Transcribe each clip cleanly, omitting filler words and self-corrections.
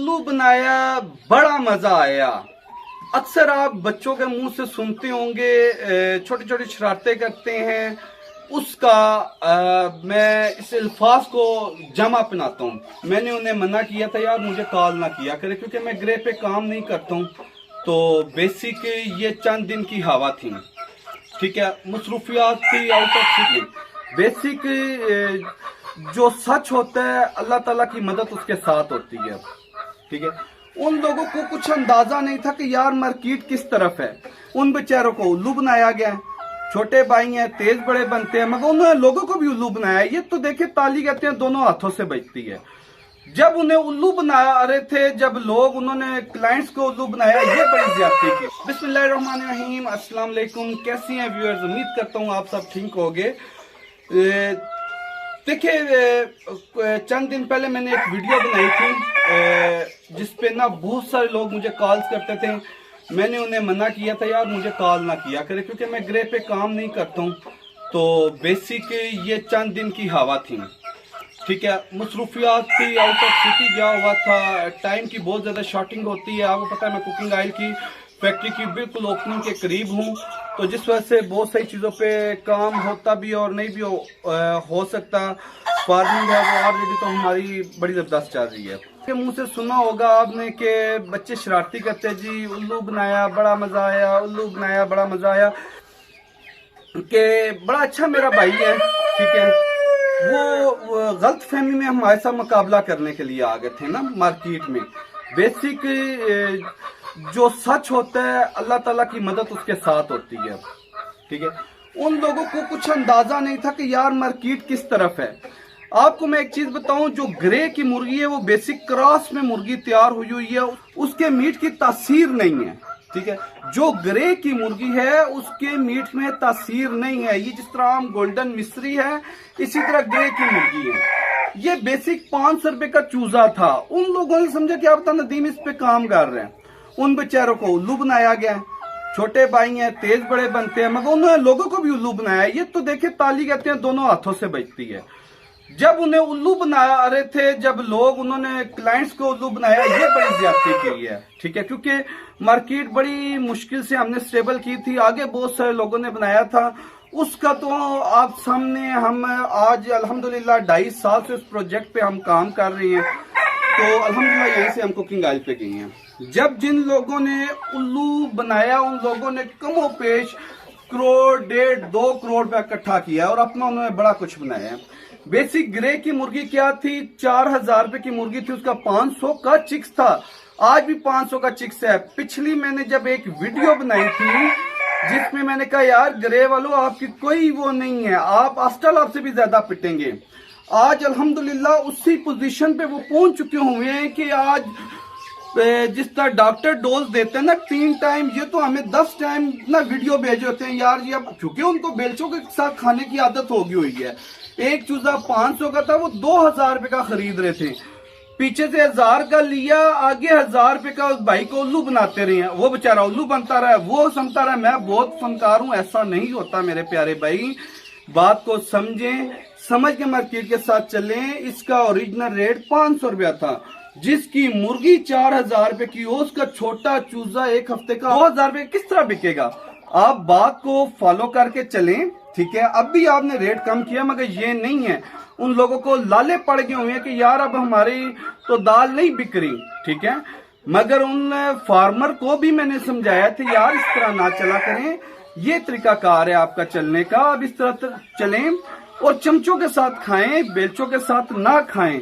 उल्लू बनाया, बड़ा मजा आया। अक्सर आप बच्चों के मुंह से सुनते होंगे, छोटी छोटी शरारतें करते हैं, उसका मैं इस अल्फाज को जमा अपनाता हूँ। मैंने उन्हें मना किया था, यार मुझे कॉल ना किया करे, क्योंकि मैं ग्रे पे काम नहीं करता हूँ। तो बेसिक ये चंद दिन की हवा थी, ठीक है, मसरूफियात थी, आउट ऑफ सिटी। बेसिक जो सच होता है, अल्लाह ताला की मदद उसके साथ होती है, ठीक है। उन लोगों को कुछ अंदाजा नहीं था कि यार मार्केट किस तरफ है। उन बेचारों को उल्लू बनाया गया। छोटे भाई हैं, तेज बड़े बनते हैं, मगर उन्होंने लोगों को भी उल्लू बनाया। ये तो देखे, ताली कहते हैं दोनों हाथों से बजती है। जब उन्हें उल्लू बना रहे थे, जब लोग उन्होंने क्लाइंट्स को उल्लू बनाया, ये बड़ी ज्यादती की। बिस्मिल्लाहिर्रहमानिर्रहीम, अस्सलाम वालेकुम। कैसी हैं व्यूअर्स? उम्मीद करता हूँ आप सब ठीक होंगे। देखिए, चंद दिन पहले मैंने एक वीडियो बनाई थी जिसपे ना बहुत सारे लोग मुझे कॉल्स करते थे। मैंने उन्हें मना किया था, यार मुझे कॉल ना किया करे, क्योंकि मैं ग्रे पे काम नहीं करता हूँ। तो बेसिक ये चंद दिन की हवा थी, ठीक है, मसरूफियात थी, आउट ऑफ सिटी गया हुआ था, टाइम की बहुत ज्यादा शॉर्टिंग होती है। आपको पता है मैं कुकिंग ऑयल की फैक्ट्री की बिल्कुल ओपनिंग के करीब हूँ, तो जिस वजह से बहुत सारी चीज़ों पे काम होता भी और नहीं भी हो सकता। फार्मिंग है वो ऑलरेडी तो हमारी बड़ी ज़बरदस्त चल रही है। के मुंह से सुना होगा आपने कि बच्चे शरारती करते, जी उल्लू बनाया बड़ा मज़ा आया, उल्लू बनाया बड़ा मज़ा आया। कि बड़ा अच्छा मेरा भाई है, ठीक है, वो गलत फहमी में हमारे साथ मुकाबला करने के लिए आ गए थे ना मार्केट में। बेसिक जो सच होता है, अल्लाह ताला की मदद उसके साथ होती है, ठीक है। उन लोगों को कुछ अंदाजा नहीं था कि यार मार्केट किस तरफ है। आपको मैं एक चीज बताऊं, जो ग्रे की मुर्गी है वो बेसिक क्रॉस में मुर्गी तैयार हुई हुई है, उसके मीट की तासीर नहीं है, ठीक है। जो ग्रे की मुर्गी है उसके मीट में तासीर नहीं है। ये जिस तरह हम गोल्डन मिस्री है, इसी तरह ग्रे की मुर्गी है। ये बेसिक 500 रुपए का चूजा था। उन लोगों ने समझा कि आप तो नदीम इस पे काम कर रहे हैं। उन बेचारों को उल्लू बनाया गया। छोटे भाई हैं, तेज बड़े बनते हैं, मगर उन्होंने लोगों को भी उल्लू बनाया। ये तो देखे, ताली कहते हैं दोनों हाथों से बजती है। जब उन्हें उल्लू बना रहे थे, जब लोग उन्होंने क्लाइंट्स को उल्लू बनाया, ये बड़ी ज्यादती की है, ठीक है, क्योंकि मार्केट बड़ी मुश्किल से हमने स्टेबल की थी। आगे बहुत सारे लोगों ने बनाया था, उसका तो आप सामने हम आज अल्हम्दुलिल्लाह 2.5 साल से उस प्रोजेक्ट पे हम काम कर रहे हैं। तो अल्हम्दुलिल्लाह यहीं से हम कुकिंग ऑयल पे गए हैं। जब जिन लोगों ने उल्लू बनाया, उन लोगों ने कमो पेश करोड़, 1.5, 2 करोड़ रुपया इकट्ठा किया और अपना उन्होंने बड़ा कुछ बनाया। बेसिक ग्रे की मुर्गी क्या थी, 4000 रुपए की मुर्गी थी, उसका 500 का चिक्स था। आज भी 500 का चिक्स है। पिछली मैंने जब एक वीडियो बनाई थी जिसमें मैंने कहा यार ग्रे वालों आपकी कोई वो नहीं है, आप आस्टल आपसे भी ज्यादा पिटेंगे। आज अल्हम्दुलिल्लाह उसी पोजीशन पे वो पहुंच चुके हुए हैं कि आज जिस तरह डॉक्टर डोज देते हैं ना 3 टाइम, ये तो हमें 10 टाइम ना वीडियो भेजे होते हैं यार। ये अब चूंकि उनको बेलचों के साथ खाने की आदत होगी हुई है। एक चूजा 500 का था, वो 2000 रुपए का खरीद रहे थे। पीछे से 1000 का लिया, आगे 1000 रुपए का उस भाई को उल्लू बनाते रहे हैं। वो बेचारा उल्लू बनता रहा, वो सुनता रहा। मैं बहुत फनकार हूं, ऐसा नहीं होता मेरे प्यारे भाई। बात को समझें, समझ के मार्केट के साथ चलें। इसका ओरिजिनल रेट 500 रुपया था, जिसकी मुर्गी 4000 रुपए की हो, उसका छोटा चूजा एक हफ्ते का 2000 रुपए किस तरह बिकेगा। आप बात को फॉलो करके चलें, ठीक है। अब भी आपने रेट कम किया, मगर ये नहीं है। उन लोगों को लाले पड़ गए हुए हैं कि यार अब हमारी तो दाल नहीं बिक रही, ठीक है। मगर उन फार्मर को भी मैंने समझाया था यार इस तरह ना चला करें, ये तरीकाकार है आपका चलने का, अब इस तरह चलें और चमचों के साथ खाएं, बेलचों के साथ ना खाएं।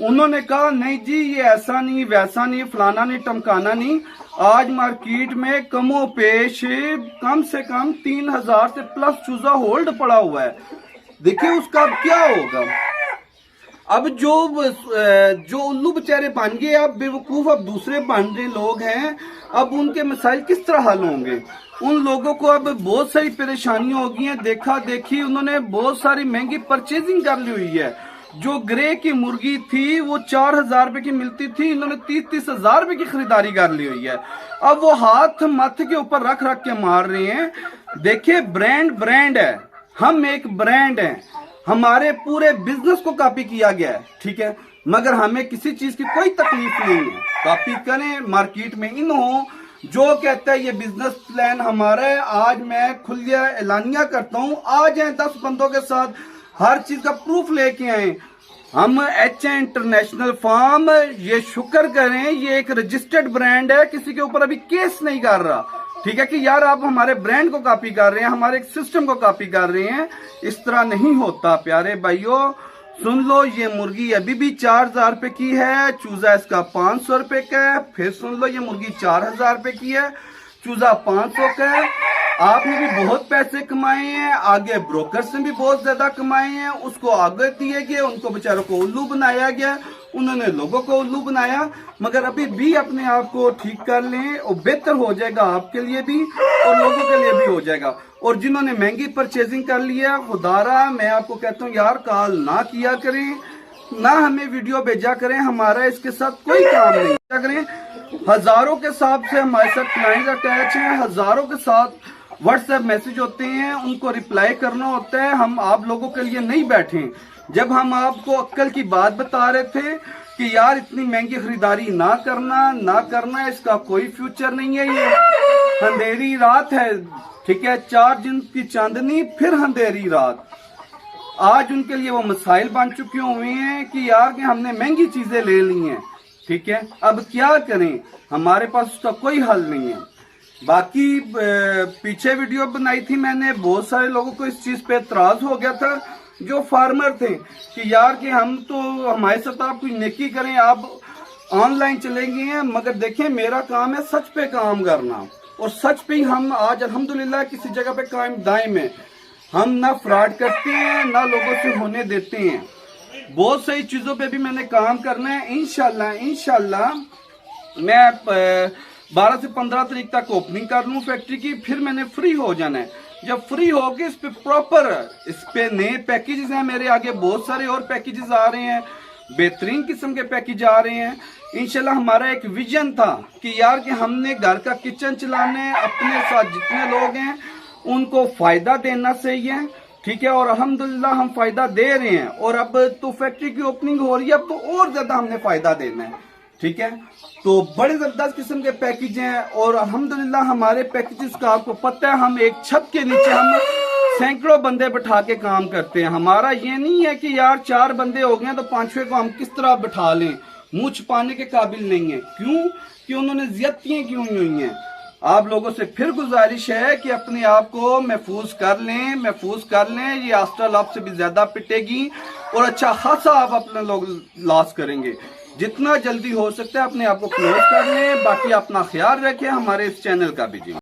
उन्होंने कहा नहीं जी ये ऐसा नहीं, वैसा नहीं, फलाना नहीं, टमकाना नहीं। आज मार्केट में कमो पेश कम से कम 3000 से प्लस चूजा होल्ड पड़ा हुआ है। देखिए उसका अब क्या होगा। अब जो उल्लू बेचारे बन गए, अब बेवकूफ अब दूसरे बन रहे लोग हैं, अब उनके मसाइल किस तरह हल होंगे। उन लोगों को अब बहुत सारी परेशानियां हो गई हैं। देखा देखी उन्होंने बहुत सारी महंगी परचेजिंग कर ली हुई है। जो ग्रे की मुर्गी थी वो 4000 रुपए की मिलती थी, इन्होंने 30 हजार रुपए की खरीदारी कर ली हुई है। अब वो हाथ माथे के ऊपर रख रख के मार रहे हैं। देखिए ब्रांड है, हम एक ब्रांड हैं, हमारे पूरे बिजनेस को कॉपी किया गया है, ठीक है। मगर हमें किसी चीज की कोई तकलीफ नहीं है। कॉपी करें, मार्केट में इन हो, जो कहता है ये बिजनेस प्लान हमारा है, आज मैं खुलिया एलानिया करता हूं, आ जाए 10 बंदों के साथ, हर चीज का प्रूफ लेके आए। हम HA इंटरनेशनल फार्म, ये शुक्र करें, ये एक रजिस्टर्ड ब्रांड है, किसी के ऊपर अभी केस नहीं कर रहा। ठीक है कि यार आप हमारे ब्रांड को कॉपी कर रहे हैं, हमारे एक सिस्टम को कॉपी कर रहे हैं, इस तरह नहीं होता प्यारे भाइयों। सुन लो, ये मुर्गी अभी भी 4000 रुपए की है, चूजा इसका 500 रुपए का है। फिर सुन लो, ये मुर्गी 4000 रुपए की है, चूजा 500 का है। आपने भी बहुत पैसे कमाए हैं, आगे ब्रोकर्स ने भी बहुत ज्यादा कमाए हैं, उसको आगे दिए गए, उनको बेचारों को उल्लू बनाया गया, उन्होंने लोगों को उल्लू बनाया। मगर अभी भी अपने आप को ठीक कर लें और बेहतर हो जाएगा, आपके लिए भी और लोगों के लिए भी हो जाएगा। और जिन्होंने महंगी परचेजिंग कर लिया, खुदारा मैं आपको कहता हूँ यार, कॉल ना किया करें, ना हमें वीडियो भेजा करें, हमारा इसके साथ कोई काम नहीं किया करें। हजारों के हिसाब से हमारे साथ क्लाइंट अटैच हैं, हजारों के साथ व्हाट्सएप मैसेज होते हैं, उनको रिप्लाई करना होता है। हम आप लोगों के लिए नहीं बैठे। जब हम आपको अक्ल की बात बता रहे थे कि यार इतनी महंगी खरीदारी ना करना, इसका कोई फ्यूचर नहीं है, ये अंधेरी रात है। ठीक है, 4 दिन की चांदनी, फिर अंधेरी रात। आज उनके लिए वो मसाइल बन चुके हुए हैं कि यार कि हमने महंगी चीजें ले ली हैं। ठीक है, अब क्या करें, हमारे पास उसका कोई हल नहीं है। बाकी पीछे वीडियो बनाई थी मैंने, बहुत सारे लोगों को इस चीज पे एतराज हो गया था, जो फार्मर थे, कि यार कि हम तो हमारे साथ आप कोई नेकी करें, आप ऑनलाइन चले गए हैं। मगर देखें, मेरा काम है सच पे काम करना, और सच पे ही हम आज अल्हम्दुलिल्लाह किसी जगह पे कायम दायम है। हम ना फ्रॉड करते हैं, ना लोगों से होने देते हैं। बहुत सारी चीजों पे भी मैंने काम करना है। इंशाल्लाह मैं 12 से 15 तारीख तक ओपनिंग कर लूँ फैक्ट्री की, फिर मैंने फ्री हो जाना है। जब फ्री होगी, इस पे प्रॉपर, इस पे नए पैकेजेस हैं मेरे आगे, बहुत सारे और पैकेजेस आ रहे हैं, बेहतरीन किस्म के पैकेज आ रहे हैं। इंशाल्लाह हमारा एक विजन था कि यार कि हमने घर का किचन चलाना है, अपने साथ जितने लोग हैं उनको फायदा देना चाहिए। ठीक है, और अल्हम्दुलिल्लाह हम फायदा दे रहे हैं, और अब तो फैक्ट्री की ओपनिंग हो रही है, अब तो और ज्यादा हमने फायदा देना है। ठीक है, तो बड़े जबरदस्त किस्म के पैकेज हैं, और अल्हम्दुलिल्लाह हमारे पैकेजेस का आपको पता है, हम एक छत के नीचे हम सैकड़ों बंदे बैठा के काम करते हैं। हमारा ये नहीं है कि यार 4 बंदे हो गए तो 5वें को हम किस तरह बैठा लें, मुंह छुपाने के काबिल नहीं है। क्यों कि उन्होंने ज्यादतियां की हुई हैं। आप लोगों से फिर गुजारिश है कि अपने आप को महफूज कर लें। ये हॉस्टल आपसे भी ज्यादा पिटेगी, और अच्छा खासा आप अपने लोग लॉस करेंगे। जितना जल्दी हो सकता है अपने आप को क्लोज कर लें। बाकी अपना ख्याल रखें, हमारे इस चैनल का भी जी।